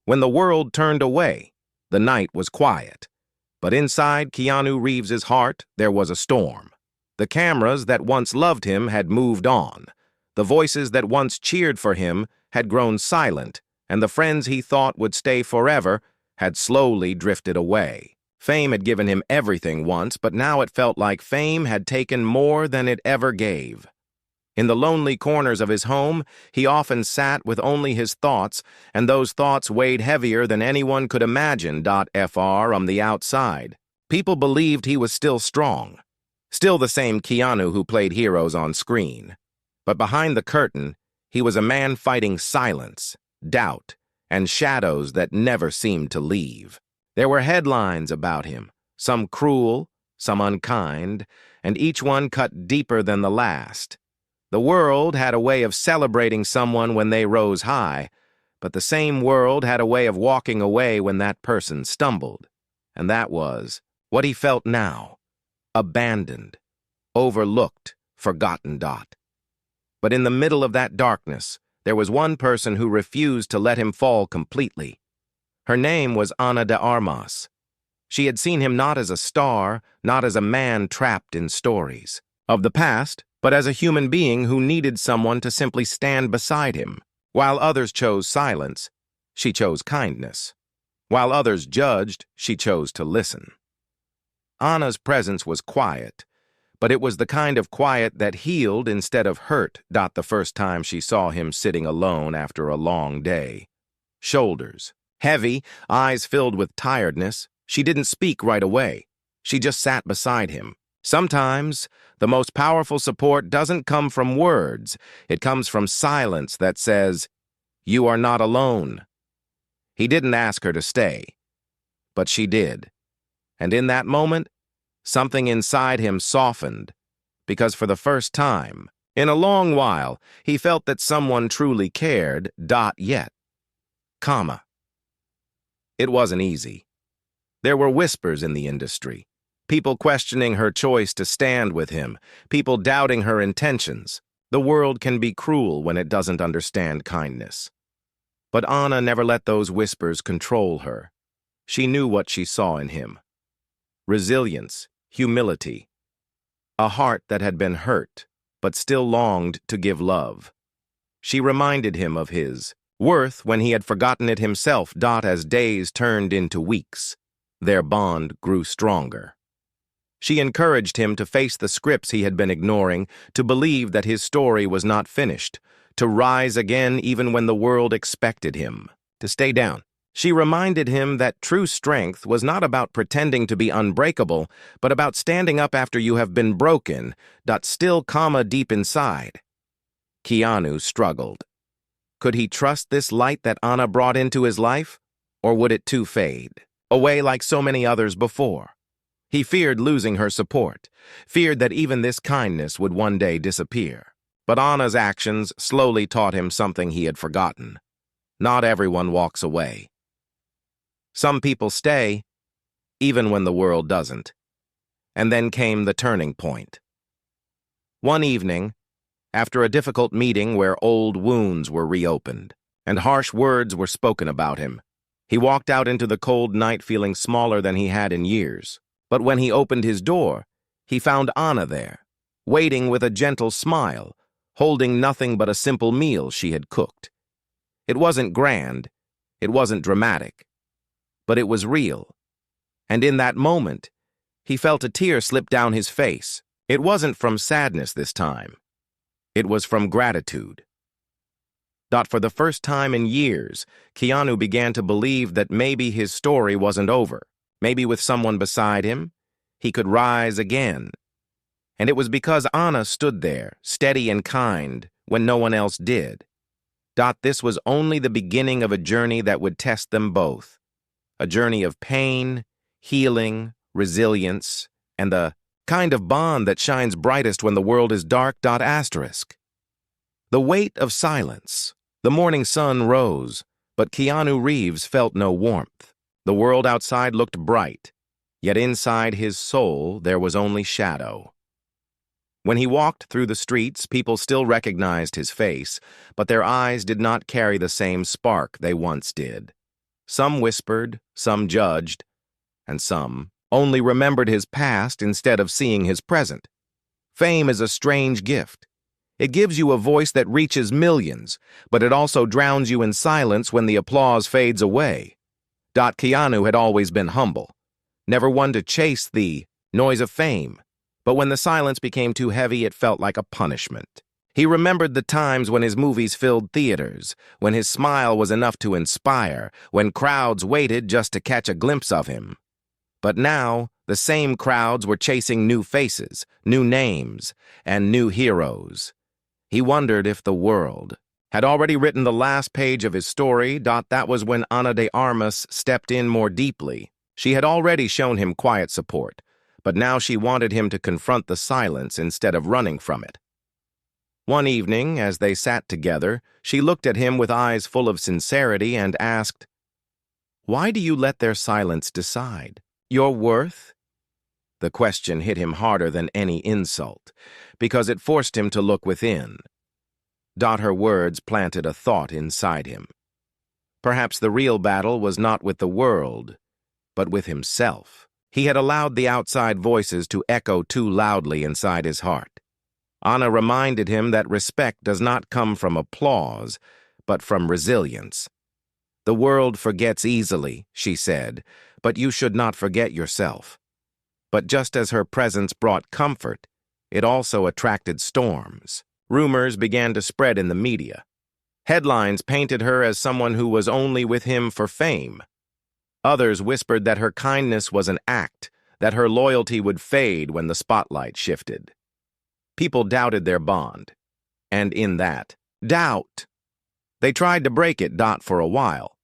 When the world turned away, the night was quiet. But inside Keanu Reeves's heart, there was a storm. The cameras that once loved him had moved on. The voices that once cheered for him had grown silent, and the friends he thought would stay forever had slowly drifted away. Fame had given him everything once, but now it felt like fame had taken more than it ever gave. In the lonely corners of his home, he often sat with only his thoughts, and those thoughts weighed heavier than anyone could imagine. Fr on the outside. People believed he was still strong, still the same Keanu who played heroes on screen. But behind the curtain, he was a man fighting silence, doubt, and shadows that never seemed to leave. There were headlines about him, some cruel, some unkind, and each one cut deeper than the last. The world had a way of celebrating someone when they rose high, but the same world had a way of walking away when that person stumbled. And that was what he felt now: abandoned, overlooked, forgotten. But in the middle of that darkness, there was one person who refused to let him fall completely. Her name was Ana de Armas. She had seen him not as a star, not as a man trapped in stories of the past, but as a human being who needed someone to simply stand beside him. While others chose silence, she chose kindness. While others judged, she chose to listen. Anna's presence was quiet, but it was the kind of quiet that healed instead of hurt. The first time she saw him sitting alone after a long day. Shoulders heavy, eyes filled with tiredness. She didn't speak right away. She just sat beside him. Sometimes, the most powerful support doesn't come from words. It comes from silence that says, "You are not alone." He didn't ask her to stay, but she did. And in that moment, something inside him softened, because for the first time, in a long while, he felt that someone truly cared. Yet. It wasn't easy. There were whispers in the industry. People questioning her choice to stand with him, people doubting her intentions. The world can be cruel when it doesn't understand kindness. But Anna never let those whispers control her. She knew what she saw in him: resilience, humility, a heart that had been hurt, but still longed to give love. She reminded him of his worth when he had forgotten it himself. As days turned into weeks, their bond grew stronger. She encouraged him to face the scripts he had been ignoring, to believe that his story was not finished, to rise again even when the world expected him to stay down. She reminded him that true strength was not about pretending to be unbreakable, but about standing up after you have been broken. Still, deep inside. Keanu struggled. Could he trust this light that Anna brought into his life? Or would it too fade away like so many others before? He feared losing her support, feared that even this kindness would one day disappear. But Anna's actions slowly taught him something he had forgotten. Not everyone walks away. Some people stay, even when the world doesn't. And then came the turning point. One evening, after a difficult meeting where old wounds were reopened and harsh words were spoken about him, he walked out into the cold night feeling smaller than he had in years. But when he opened his door, he found Anna there, waiting with a gentle smile, holding nothing but a simple meal she had cooked. It wasn't grand, it wasn't dramatic, but it was real. And in that moment, he felt a tear slip down his face. It wasn't from sadness this time. It was from gratitude. For the first time in years, Keanu began to believe that maybe his story wasn't over. Maybe with someone beside him, he could rise again. And it was because Anna stood there, steady and kind, when no one else did. This was only the beginning of a journey that would test them both. A journey of pain, healing, resilience, and the kind of bond that shines brightest when the world is dark. The weight of silence. The morning sun rose, but Keanu Reeves felt no warmth. The world outside looked bright, yet inside his soul there was only shadow. When he walked through the streets, people still recognized his face, but their eyes did not carry the same spark they once did. Some whispered, some judged, and some only remembered his past instead of seeing his present. Fame is a strange gift. It gives you a voice that reaches millions, but it also drowns you in silence when the applause fades away. Keanu had always been humble, never one to chase the noise of fame, but when the silence became too heavy, it felt like a punishment. He remembered the times when his movies filled theaters, when his smile was enough to inspire, when crowds waited just to catch a glimpse of him. But now, the same crowds were chasing new faces, new names, and new heroes. He wondered if the world had already written the last page of his story. That was when Ana de Armas stepped in more deeply. She had already shown him quiet support, but now she wanted him to confront the silence instead of running from it. One evening, as they sat together, she looked at him with eyes full of sincerity and asked, "Why do you let their silence decide? Your worth?" The question hit him harder than any insult, because it forced him to look within. Her words planted a thought inside him. Perhaps the real battle was not with the world, but with himself. He had allowed the outside voices to echo too loudly inside his heart. Ana reminded him that respect does not come from applause, but from resilience. "The world forgets easily," she said, "but you should not forget yourself." But just as her presence brought comfort, it also attracted storms. Rumors began to spread in the media. Headlines painted her as someone who was only with him for fame. Others whispered that her kindness was an act, that her loyalty would fade when the spotlight shifted. People doubted their bond, and in that doubt, they tried to break it. For a while,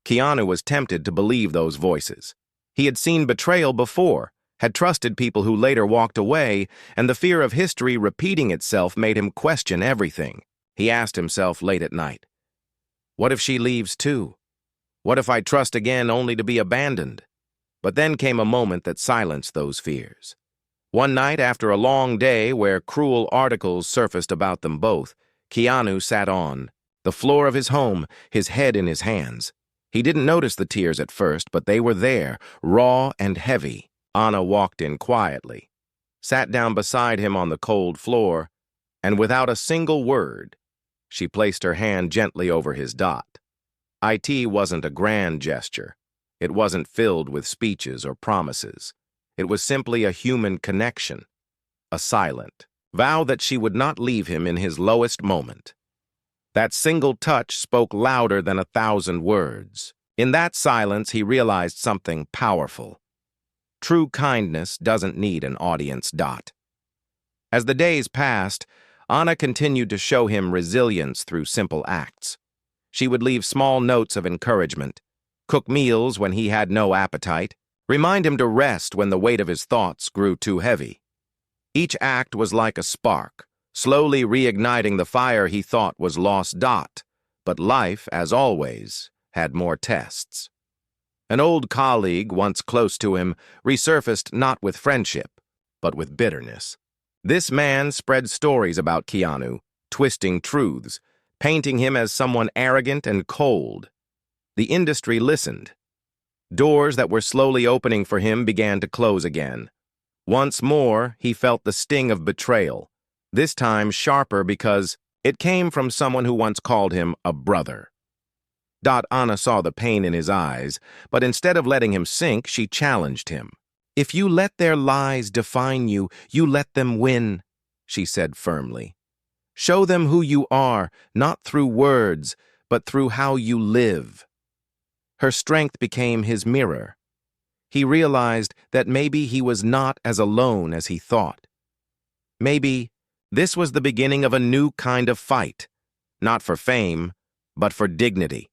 Keanu was tempted to believe those voices. He had seen betrayal before, had trusted people who later walked away, and the fear of history repeating itself made him question everything. He asked himself late at night, "What if she leaves too? What if I trust again only to be abandoned?" But then came a moment that silenced those fears. One night, after a long day where cruel articles surfaced about them both, Keanu sat on the floor of his home, his head in his hands. He didn't notice the tears at first, but they were there, raw and heavy. Ana walked in quietly, sat down beside him on the cold floor, and without a single word, she placed her hand gently over his dot. It wasn't a grand gesture. It wasn't filled with speeches or promises. It was simply a human connection, a silent vow that she would not leave him in his lowest moment. That single touch spoke louder than 1,000 words. In that silence, he realized something powerful. True kindness doesn't need an audience. As the days passed, Ana continued to show him resilience through simple acts. She would leave small notes of encouragement, cook meals when he had no appetite, remind him to rest when the weight of his thoughts grew too heavy. Each act was like a spark, slowly reigniting the fire he thought was lost. But life, as always, had more tests. An old colleague, once close to him, resurfaced not with friendship, but with bitterness. This man spread stories about Keanu, twisting truths, painting him as someone arrogant and cold. The industry listened. Doors that were slowly opening for him began to close again. Once more, he felt the sting of betrayal, this time sharper because it came from someone who once called him a brother. Ana saw the pain in his eyes, but instead of letting him sink, she challenged him. "If you let their lies define you, you let them win," she said firmly. "Show them who you are, not through words, but through how you live." Her strength became his mirror. He realized that maybe he was not as alone as he thought. Maybe this was the beginning of a new kind of fight, not for fame, but for dignity,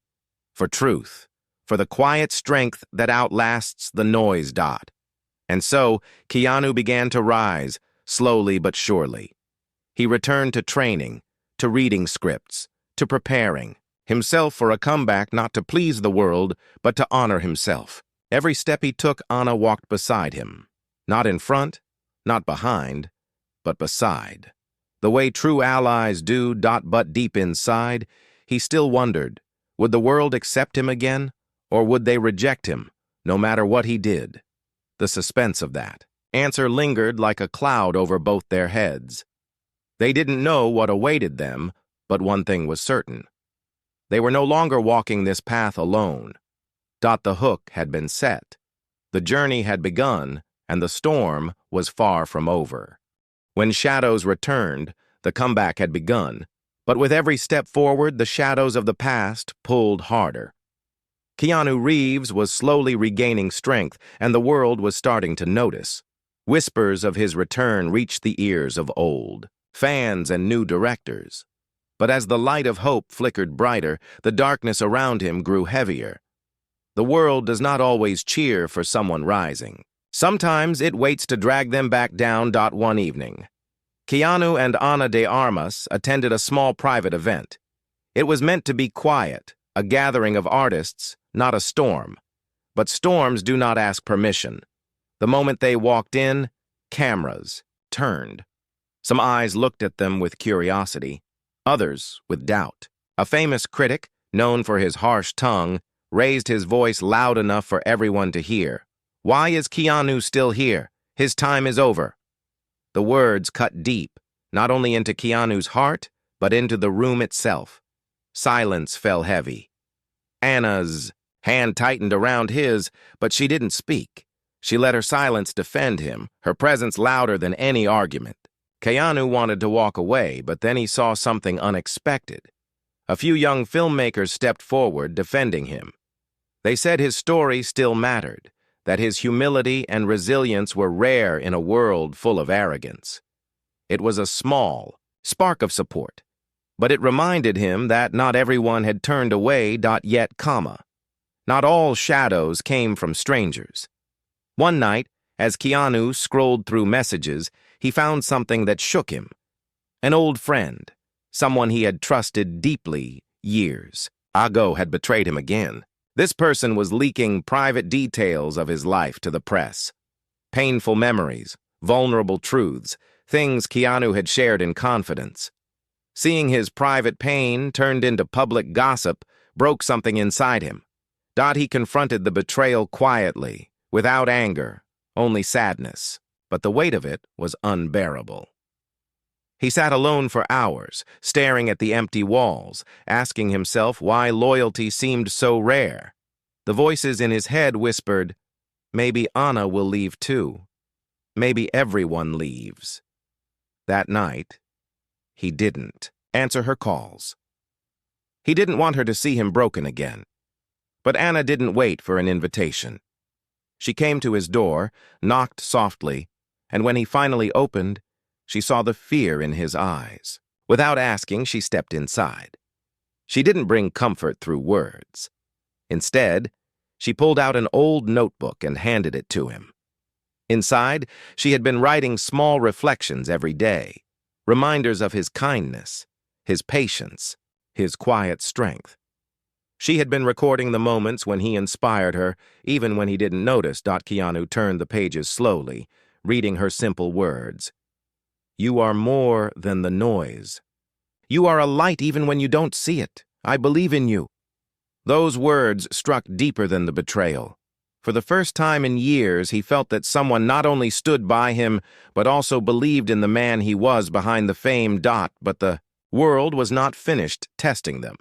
for truth, for the quiet strength that outlasts the noise. And so, Keanu began to rise, slowly but surely. He returned to training, to reading scripts, to preparing himself for a comeback, not to please the world, but to honor himself. Every step he took, Ana walked beside him. Not in front, not behind, but beside. The way true allies do. But deep inside, he still wondered, would the world accept him again, Or would they reject him, no matter what he did? The suspense of that answer lingered like a cloud over both their heads. They didn't know what awaited them, but one thing was certain. They were no longer walking this path alone. The hook had been set. The journey had begun, and the storm was far from over. When shadows returned, the comeback had begun, but with every step forward, the shadows of the past pulled harder. Keanu Reeves was slowly regaining strength, and the world was starting to notice. Whispers of his return reached the ears of old fans and new directors. But as the light of hope flickered brighter, the darkness around him grew heavier. The world does not always cheer for someone rising. Sometimes it waits to drag them back down. One evening, Keanu and Ana de Armas attended a small private event. It was meant to be quiet, a gathering of artists, not a storm. But storms do not ask permission. The moment they walked in, cameras turned. Some eyes looked at them with curiosity, others with doubt. A famous critic, known for his harsh tongue, raised his voice loud enough for everyone to hear. "Why is Keanu still here? His time is over." The words cut deep, not only into Keanu's heart, but into the room itself. Silence fell heavy. Anna's hand tightened around his, but she didn't speak. She let her silence defend him, her presence louder than any argument. Keanu wanted to walk away, but then he saw something unexpected. A few young filmmakers stepped forward, defending him. They said his story still mattered, that his humility and resilience were rare in a world full of arrogance. It was a small spark of support, but it reminded him that not everyone had turned away. Yet, not all shadows came from strangers. One night, as Keanu scrolled through messages, he found something that shook him. An old friend, someone he had trusted deeply years ago, had betrayed him again. This person was leaking private details of his life to the press. Painful memories, vulnerable truths, things Keanu had shared in confidence. Seeing his private pain turned into public gossip broke something inside him. He confronted the betrayal quietly, without anger, only sadness, but the weight of it was unbearable. He sat alone for hours, staring at the empty walls, asking himself why loyalty seemed so rare. The voices in his head whispered, "Maybe Anna will leave too. Maybe everyone leaves." That night, he didn't answer her calls. He didn't want her to see him broken again. But Anna didn't wait for an invitation. She came to his door, knocked softly, and when he finally opened, she saw the fear in his eyes. Without asking, she stepped inside. She didn't bring comfort through words. Instead, she pulled out an old notebook and handed it to him. Inside, she had been writing small reflections every day, reminders of his kindness, his patience, his quiet strength. She had been recording the moments when he inspired her, even when he didn't notice. Keanu turned the pages slowly, reading her simple words. "You are more than the noise. You are a light even when you don't see it. I believe in you." Those words struck deeper than the betrayal. For the first time in years, he felt that someone not only stood by him, but also believed in the man he was behind the fame. But the world was not finished testing them.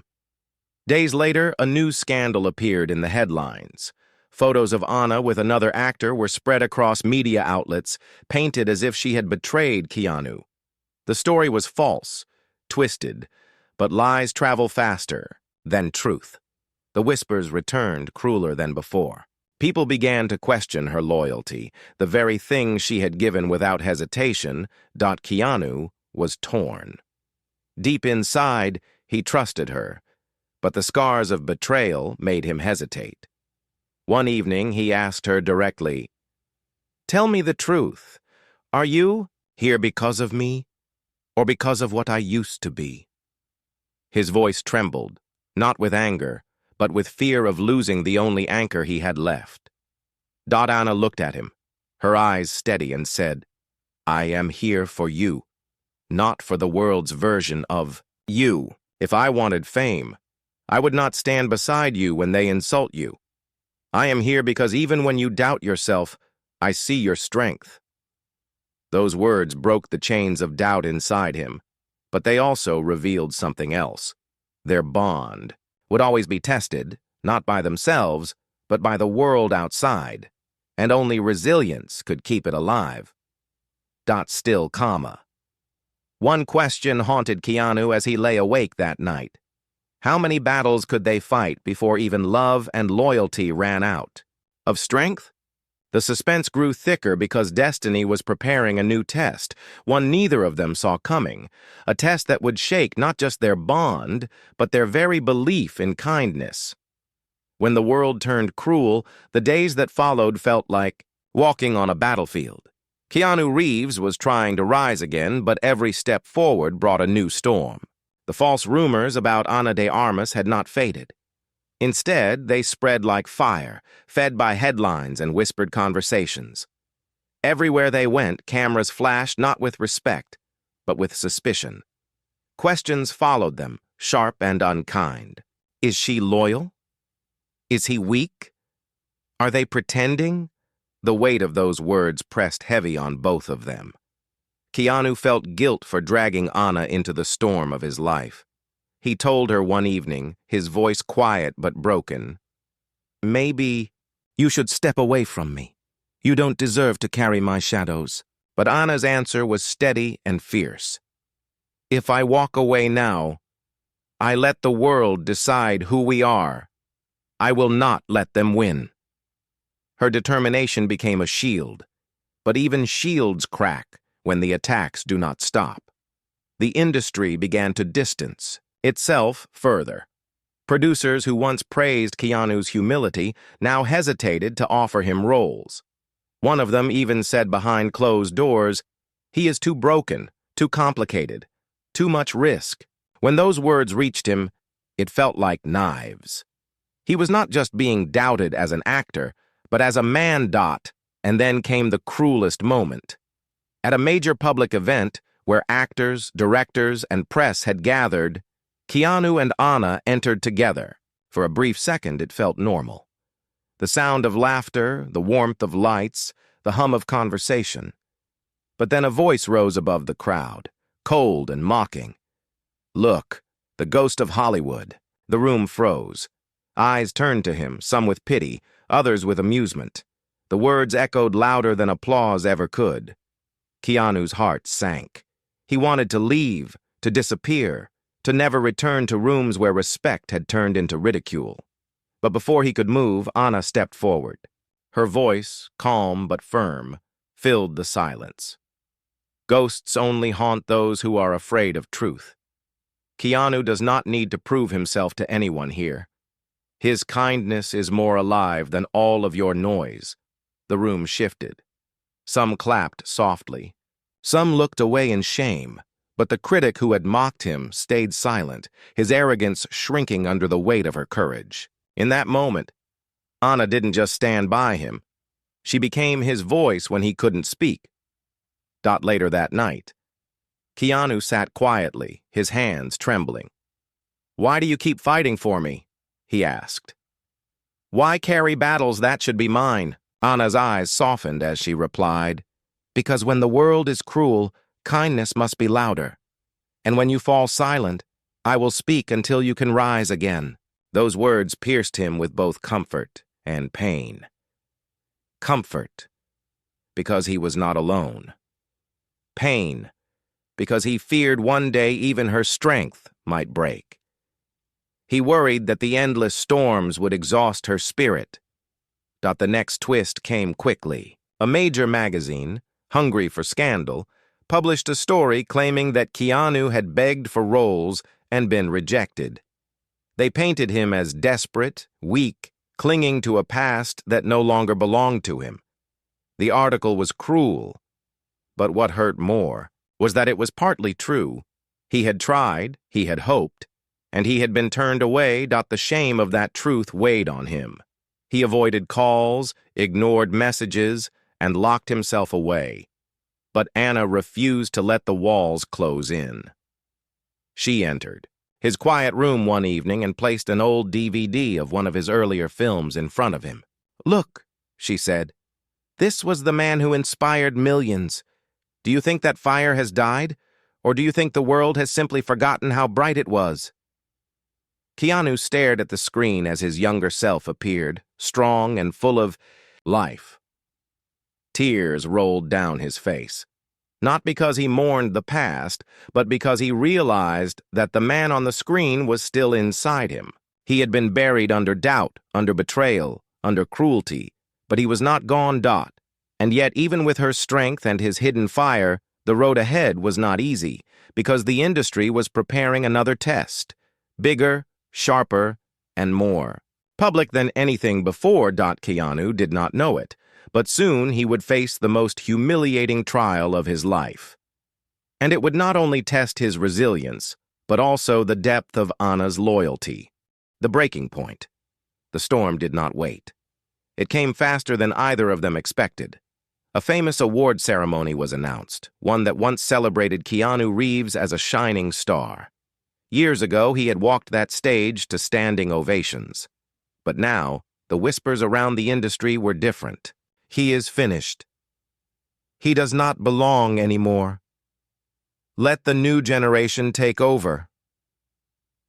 Days later, a new scandal appeared in the headlines. Photos of Anna with another actor were spread across media outlets, painted as if she had betrayed Keanu. The story was false, twisted, but lies travel faster than truth. The whispers returned, crueler than before. People began to question her loyalty, the very thing she had given without hesitation. Keanu was torn. Deep inside, he trusted her, but the scars of betrayal made him hesitate. One evening, he asked her directly, "Tell me the truth. Are you here because of me, or because of what I used to be?" His voice trembled, not with anger, but with fear of losing the only anchor he had left. Anna looked at him, her eyes steady, and said, "I am here for you, not for the world's version of you. If I wanted fame, I would not stand beside you when they insult you. I am here because even when you doubt yourself, I see your strength. Those words broke the chains of doubt inside him, but they also revealed something else. Their bond would always be tested, not by themselves, but by the world outside, and only resilience could keep it alive. Still, comma. One question haunted Keanu as he lay awake that night. How many battles could they fight before even love and loyalty ran out? Of strength? The suspense grew thicker because destiny was preparing a new test, one neither of them saw coming, a test that would shake not just their bond, but their very belief in kindness. When the world turned cruel, the days that followed felt like walking on a battlefield. Keanu Reeves was trying to rise again, but every step forward brought a new storm. The false rumors about Ana de Armas had not faded. Instead, they spread like fire, fed by headlines and whispered conversations. Everywhere they went, cameras flashed not with respect, but with suspicion. Questions followed them, sharp and unkind. Is she loyal? Is he weak? Are they pretending? The weight of those words pressed heavy on both of them. Keanu felt guilt for dragging Ana into the storm of his life. He told her one evening, his voice quiet but broken, "Maybe you should step away from me. You don't deserve to carry my shadows." But Ana's answer was steady and fierce. "If I walk away now, I let the world decide who we are. I will not let them win." Her determination became a shield, but even shields crack when the attacks do not stop. The industry began to distance itself further. Producers who once praised Keanu's humility now hesitated to offer him roles. One of them even said behind closed doors, "He is too broken, too complicated, too much risk." When those words reached him, it felt like knives. He was not just being doubted as an actor, but as a man. And then came the cruelest moment. At a major public event where actors, directors, and press had gathered, Keanu and Ana entered together. For a brief second, it felt normal. The sound of laughter, the warmth of lights, the hum of conversation. But then a voice rose above the crowd, cold and mocking. "Look, the ghost of Hollywood." The room froze. Eyes turned to him, some with pity, others with amusement. The words echoed louder than applause ever could. Keanu's heart sank. He wanted to leave, to disappear, to never return to rooms where respect had turned into ridicule. But before he could move, Ana stepped forward. Her voice, calm but firm, filled the silence. "Ghosts only haunt those who are afraid of truth. Keanu does not need to prove himself to anyone here. His kindness is more alive than all of your noise." The room shifted. Some clapped softly. Some looked away in shame. But the critic who had mocked him stayed silent, his arrogance shrinking under the weight of her courage. In that moment, Ana didn't just stand by him. She became his voice when he couldn't speak. Later that night, Keanu sat quietly, his hands trembling. "Why do you keep fighting for me?" he asked. "Why carry battles that should be mine?" Ana's eyes softened as she replied, "Because when the world is cruel, kindness must be louder. And when you fall silent, I will speak until you can rise again." Those words pierced him with both comfort and pain. Comfort, because he was not alone. Pain, because he feared one day even her strength might break. He worried that the endless storms would exhaust her spirit. The next twist came quickly. A major magazine, hungry for scandal, published a story claiming that Keanu had begged for roles and been rejected. They painted him as desperate, weak, clinging to a past that no longer belonged to him. The article was cruel, but what hurt more was that it was partly true. He had tried, he had hoped, and he had been turned away. The shame of that truth weighed on him. He avoided calls, ignored messages, and locked himself away. But Ana refused to let the walls close in. She entered his quiet room one evening and placed an old DVD of one of his earlier films in front of him. Look, she said. This was the man who inspired millions. Do you think that fire has died? Or do you think the world has simply forgotten how bright it was? Keanu stared at the screen as his younger self appeared, strong and full of life. Tears rolled down his face. Not because he mourned the past, but because he realized that the man on the screen was still inside him. He had been buried under doubt, under betrayal, under cruelty, but he was not gone. And yet, even with her strength and his hidden fire, the road ahead was not easy, because the industry was preparing another test. Bigger, sharper, and more public than anything before. Keanu did not know it, but soon he would face the most humiliating trial of his life. And it would not only test his resilience, but also the depth of Anna's loyalty. The breaking point. The storm did not wait. It came faster than either of them expected. A famous award ceremony was announced, one that once celebrated Keanu Reeves as a shining star. Years ago, he had walked that stage to standing ovations. But now, the whispers around the industry were different. He is finished. He does not belong anymore. Let the new generation take over.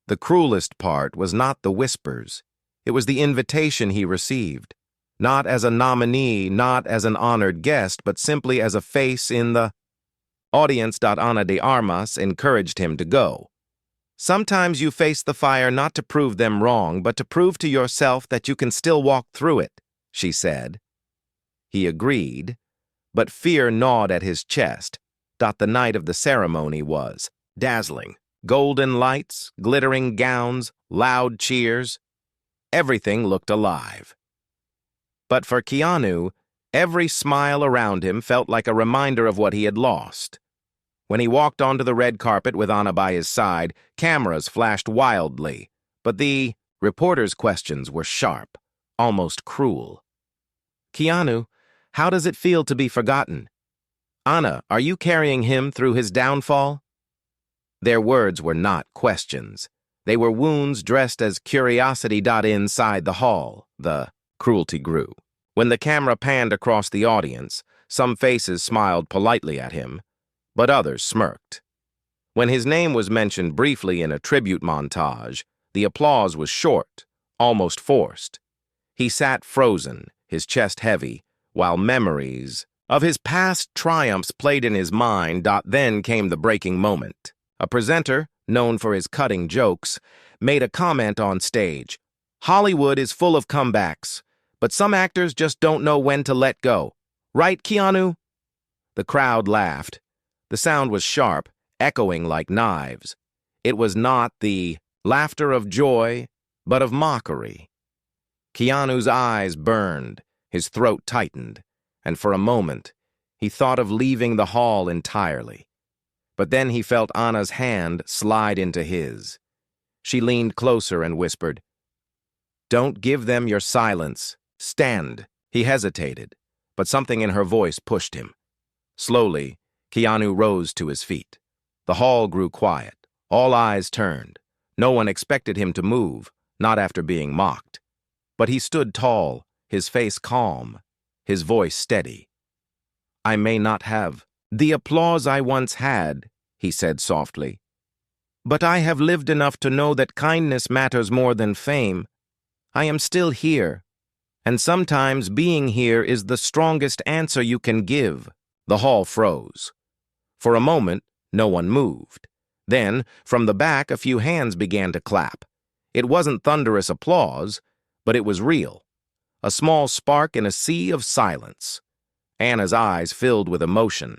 The cruelest part was not the whispers. It was the invitation he received. Not as a nominee, not as an honored guest, but simply as a face in the audience. Ana de Armas encouraged him to go. Sometimes you face the fire not to prove them wrong, but to prove to yourself that you can still walk through it, she said. He agreed, but fear gnawed at his chest. The night of the ceremony was dazzling. Golden lights, glittering gowns, loud cheers. Everything looked alive. But for Keanu, every smile around him felt like a reminder of what he had lost. When he walked onto the red carpet with Anna by his side, cameras flashed wildly, but the reporters' questions were sharp, almost cruel. Keanu, how does it feel to be forgotten? Anna, are you carrying him through his downfall? Their words were not questions. They were wounds dressed as curiosity. Inside the hall, the cruelty grew. When the camera panned across the audience, some faces smiled politely at him, but others smirked. When his name was mentioned briefly in a tribute montage, the applause was short, almost forced. He sat frozen, his chest heavy, while memories of his past triumphs played in his mind. Then came the breaking moment. A presenter, known for his cutting jokes, made a comment on stage. Hollywood is full of comebacks, but some actors just don't know when to let go. Right, Keanu? The crowd laughed. The sound was sharp, echoing like knives. It was not the laughter of joy, but of mockery. Keanu's eyes burned, his throat tightened, and for a moment, he thought of leaving the hall entirely. But then he felt Anna's hand slide into his. She leaned closer and whispered, "Don't give them your silence. Stand." He hesitated, but something in her voice pushed him. Slowly, Keanu rose to his feet. The hall grew quiet. All eyes turned. No one expected him to move, not after being mocked. But he stood tall, his face calm, his voice steady. "I may not have the applause I once had," he said softly. "But I have lived enough to know that kindness matters more than fame. I am still here, and sometimes being here is the strongest answer you can give." The hall froze. For a moment, no one moved. Then, from the back, a few hands began to clap. It wasn't thunderous applause, but it was real. A small spark in a sea of silence. Anna's eyes filled with emotion.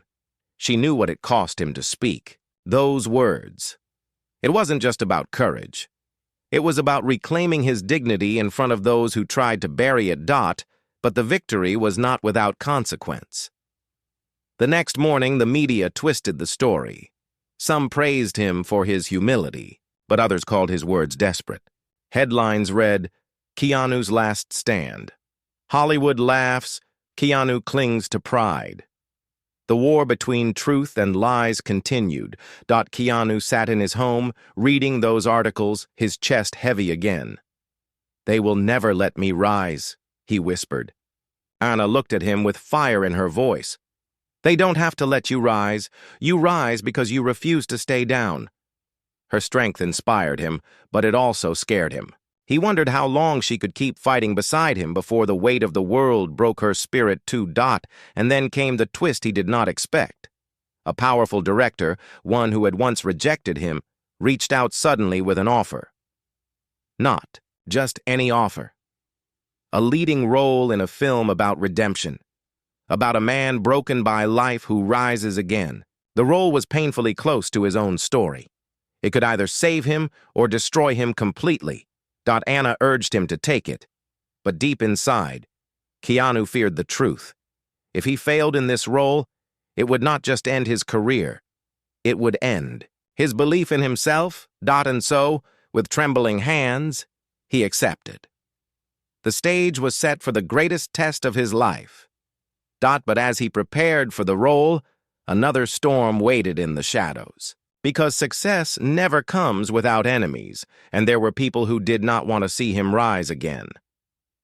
She knew what it cost him to speak. Those words. It wasn't just about courage. It was about reclaiming his dignity in front of those who tried to bury it. But the victory was not without consequence. The next morning, the media twisted the story. Some praised him for his humility, but others called his words desperate. Headlines read, "Keanu's Last Stand." "Hollywood laughs, Keanu clings to pride." The war between truth and lies continued. Keanu sat in his home, reading those articles, his chest heavy again. "They will never let me rise," he whispered. Anna looked at him with fire in her voice. They don't have to let you rise. You rise because you refuse to stay down. Her strength inspired him, but it also scared him. He wondered how long she could keep fighting beside him before the weight of the world broke her spirit too. And then came the twist he did not expect. A powerful director, one who had once rejected him, reached out suddenly with an offer. Not just any offer. A leading role in a film about redemption. About a man broken by life who rises again. The role was painfully close to his own story. It could either save him or destroy him completely. Anna urged him to take it. But deep inside, Keanu feared the truth. If he failed in this role, it would not just end his career. It would end his belief in himself. And so, with trembling hands, he accepted. The stage was set for the greatest test of his life. But as he prepared for the role, another storm waited in the shadows. Because success never comes without enemies, and there were people who did not want to see him rise again.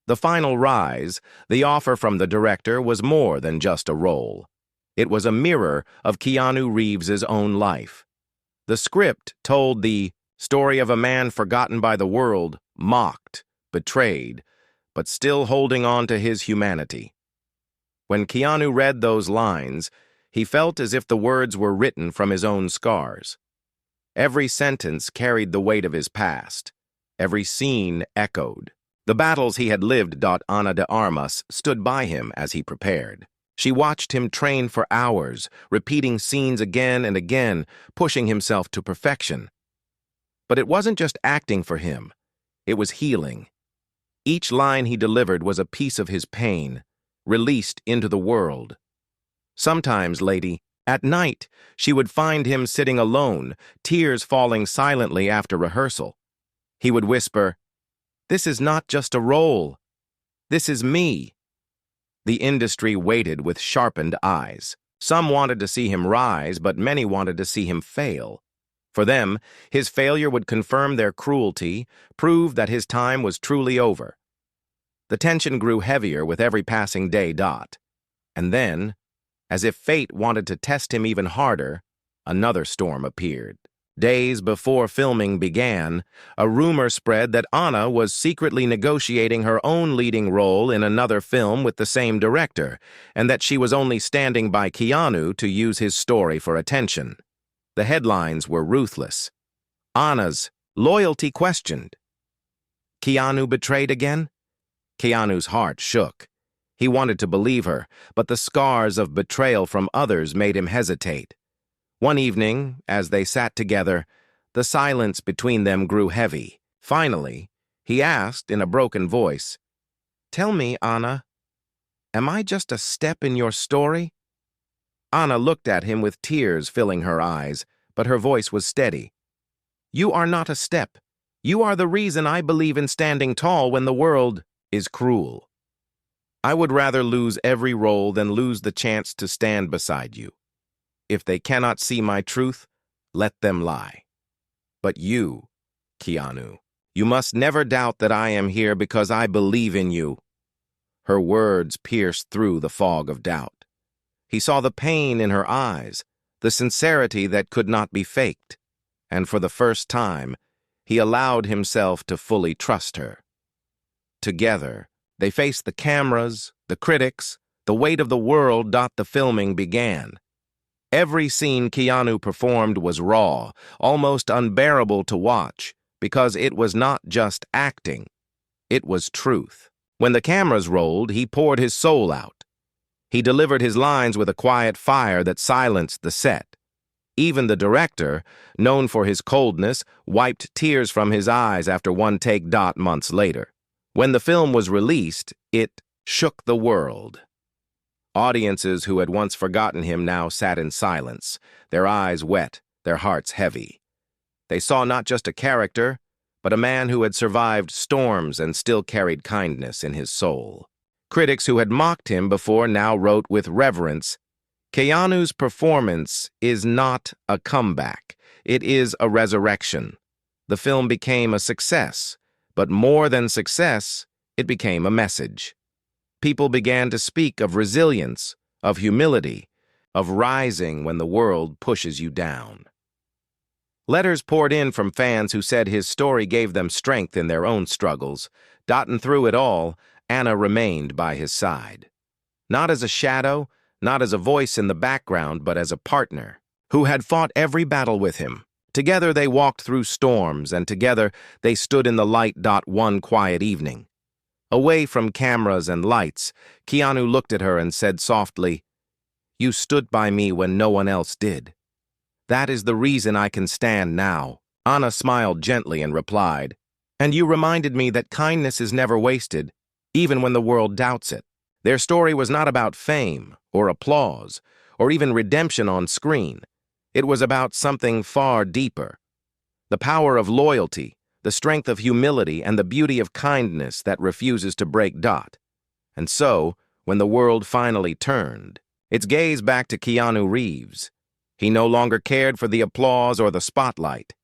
The final rise, the offer from the director, was more than just a role. It was a mirror of Keanu Reeves' own life. The script told the story of a man forgotten by the world, mocked, betrayed, but still holding on to his humanity. When Keanu read those lines, he felt as if the words were written from his own scars. Every sentence carried the weight of his past. Every scene echoed. The battles he had lived. Ana de Armas stood by him as he prepared. She watched him train for hours, repeating scenes again and again, pushing himself to perfection. But it wasn't just acting for him. It was healing. Each line he delivered was a piece of his pain, released into the world. Sometimes, lady, at night, she would find him sitting alone, tears falling silently after rehearsal. He would whisper, "This is not just a role. This is me." The industry waited with sharpened eyes. Some wanted to see him rise, but many wanted to see him fail. For them, his failure would confirm their cruelty, prove that his time was truly over. The tension grew heavier with every passing day. And then, as if fate wanted to test him even harder, another storm appeared. Days before filming began, a rumor spread that Anna was secretly negotiating her own leading role in another film with the same director, and that she was only standing by Keanu to use his story for attention. The headlines were ruthless. Anna's loyalty questioned. Keanu betrayed again? Keanu's heart shook. He wanted to believe her, but the scars of betrayal from others made him hesitate. One evening, as they sat together, the silence between them grew heavy. Finally, he asked in a broken voice, "Tell me, Anna, am I just a step in your story?" Anna looked at him with tears filling her eyes, but her voice was steady. "You are not a step. You are the reason I believe in standing tall when the world is cruel. I would rather lose every role than lose the chance to stand beside you. If they cannot see my truth, let them lie. But you, Keanu, you must never doubt that I am here because I believe in you." Her words pierced through the fog of doubt. He saw the pain in her eyes, the sincerity that could not be faked, and for the first time, he allowed himself to fully trust her. Together, they faced the cameras, the critics, the weight of the world. The filming began. Every scene Keanu performed was raw, almost unbearable to watch, because it was not just acting. It was truth. When the cameras rolled, he poured his soul out. He delivered his lines with a quiet fire that silenced the set. Even the director, known for his coldness, wiped tears from his eyes after one take. Months later. When the film was released, it shook the world. Audiences who had once forgotten him now sat in silence, their eyes wet, their hearts heavy. They saw not just a character, but a man who had survived storms and still carried kindness in his soul. Critics who had mocked him before now wrote with reverence, "Keanu's performance is not a comeback. It is a resurrection." The film became a success, but more than success, it became a message. People began to speak of resilience, of humility, of rising when the world pushes you down. Letters poured in from fans who said his story gave them strength in their own struggles. And through it all, Anna remained by his side. Not as a shadow, not as a voice in the background, but as a partner who had fought every battle with him. Together they walked through storms, and together they stood in the light. One quiet evening. Away from cameras and lights, Keanu looked at her and said softly, "You stood by me when no one else did. That is the reason I can stand now." Anna smiled gently and replied, "And you reminded me that kindness is never wasted, even when the world doubts it." Their story was not about fame or applause or even redemption on screen. It was about something far deeper. The power of loyalty, the strength of humility, and the beauty of kindness that refuses to break. And so, when the world finally turned its gaze back to Keanu Reeves, he no longer cared for the applause or the spotlight.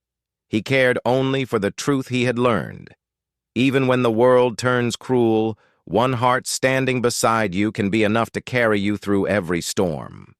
He cared only for the truth he had learned. Even when the world turns cruel, one heart standing beside you can be enough to carry you through every storm.